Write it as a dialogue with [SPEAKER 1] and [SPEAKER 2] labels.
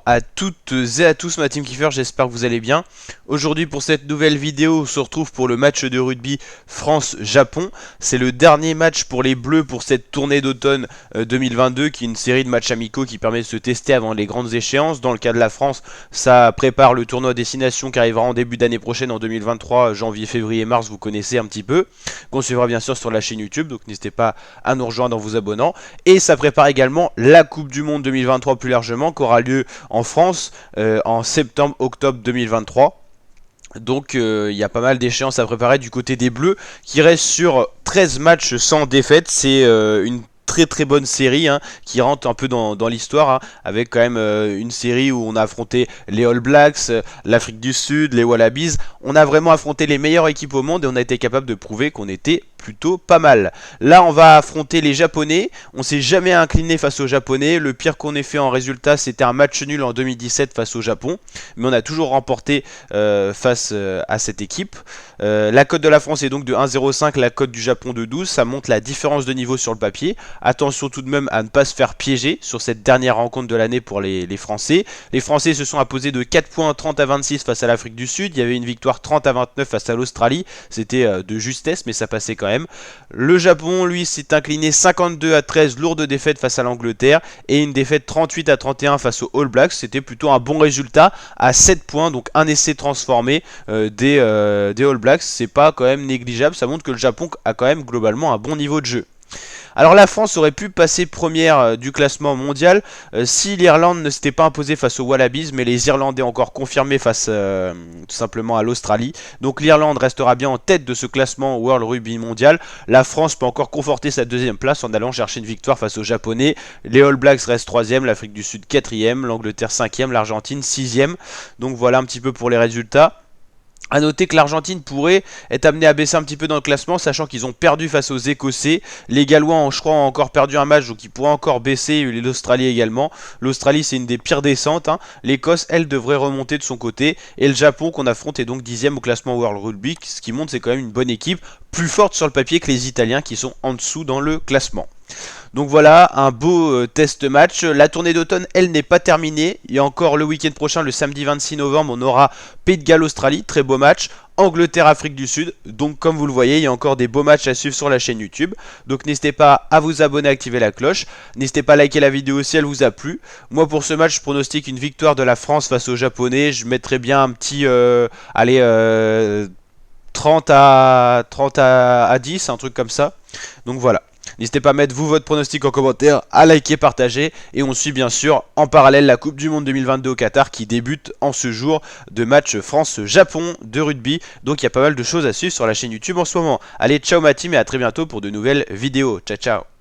[SPEAKER 1] Bonjour à toutes et à tous ma team kiffer, j'espère que vous allez bien. Aujourd'hui pour cette nouvelle vidéo, on se retrouve pour le match de rugby France-Japon. C'est le dernier match pour les Bleus pour cette tournée d'automne 2022 qui est une série de matchs amicaux qui permet de se tester avant les grandes échéances. Dans le cas de la France, ça prépare le tournoi Destination qui arrivera en début d'année prochaine en 2023, janvier, février, mars, vous connaissez un petit peu. Qu'on suivra bien sûr sur la chaîne YouTube, donc n'hésitez pas à nous rejoindre en vous abonnant. Et ça prépare également la Coupe du Monde 2023 plus largement, qui aura lieu en France en septembre-octobre 2023. Donc il y a pas mal d'échéances à préparer du côté des Bleus, qui restent sur 13 matchs sans défaite. C'est une très bonne série qui rentre un peu dans l'histoire, avec quand même une série où on a affronté les All Blacks, l'Afrique du Sud, les Wallabies. On a vraiment affronté les meilleures équipes au monde et on a été capable de prouver qu'on était plutôt pas mal. Là on va affronter les Japonais. On s'est jamais incliné face aux Japonais. Le pire qu'on ait fait en résultat, c'était un match nul en 2017 face au Japon, mais on a toujours remporté face à cette équipe. La cote de la France est donc de 1,05, la cote du Japon de 12. Ça montre la différence de niveau sur le papier. Attention tout de même à ne pas se faire piéger sur cette dernière rencontre de l'année pour les Français. Les Français se sont imposés de 4 points 30 à 26 face à l'Afrique du Sud. Il y avait une victoire 30 à 29 face à l'Australie. C'était de justesse, mais ça passait quand même. Le Japon, lui, s'est incliné 52 à 13, lourde défaite face à l'Angleterre, et une défaite 38 à 31 face aux All Blacks. C'était plutôt un bon résultat à 7 points, donc un essai transformé des All Blacks. C'est pas quand même négligeable, ça montre que le Japon a quand même globalement un bon niveau de jeu. Alors la France aurait pu passer première du classement mondial si l'Irlande ne s'était pas imposée face aux Wallabies, mais les Irlandais ont encore confirmé face tout simplement à l'Australie. Donc l'Irlande restera bien en tête de ce classement World Rugby Mondial. La France peut encore conforter sa deuxième place en allant chercher une victoire face aux Japonais. Les All Blacks restent 3e, l'Afrique du Sud 4e, l'Angleterre 5e, l'Argentine 6e. Donc voilà un petit peu pour les résultats. A noter que l'Argentine pourrait être amenée à baisser un petit peu dans le classement, sachant qu'ils ont perdu face aux Écossais. Les Gallois, je crois, ont encore perdu un match, donc ils pourraient encore baisser. L'Australie également. L'Australie, c'est une des pires descentes. L'Écosse, elle, devrait remonter de son côté. Et le Japon, qu'on affronte, est donc 10e au classement World Rugby, ce qui montre c'est quand même une bonne équipe, plus forte sur le papier que les Italiens qui sont en dessous dans le classement. Donc voilà, un beau test match. La tournée d'automne, elle n'est pas terminée. Il y a encore le week-end prochain, le samedi 26 novembre, on aura Pays de Galles Australie, très beau match. Angleterre Afrique du Sud. Donc comme vous le voyez, il y a encore des beaux matchs à suivre sur la chaîne YouTube. Donc n'hésitez pas à vous abonner, à activer la cloche. N'hésitez pas à liker la vidéo si elle vous a plu. Moi pour ce match, je pronostique une victoire de la France face aux Japonais. Je mettrais bien un petit 30 à 10, un truc comme ça. Donc voilà. N'hésitez pas à mettre vous votre pronostic en commentaire, à liker, partager, et on suit bien sûr en parallèle la Coupe du Monde 2022 au Qatar qui débute en ce jour de match France-Japon de rugby. Donc il y a pas mal de choses à suivre sur la chaîne YouTube en ce moment. Allez, ciao ma team et à très bientôt pour de nouvelles vidéos. Ciao ciao.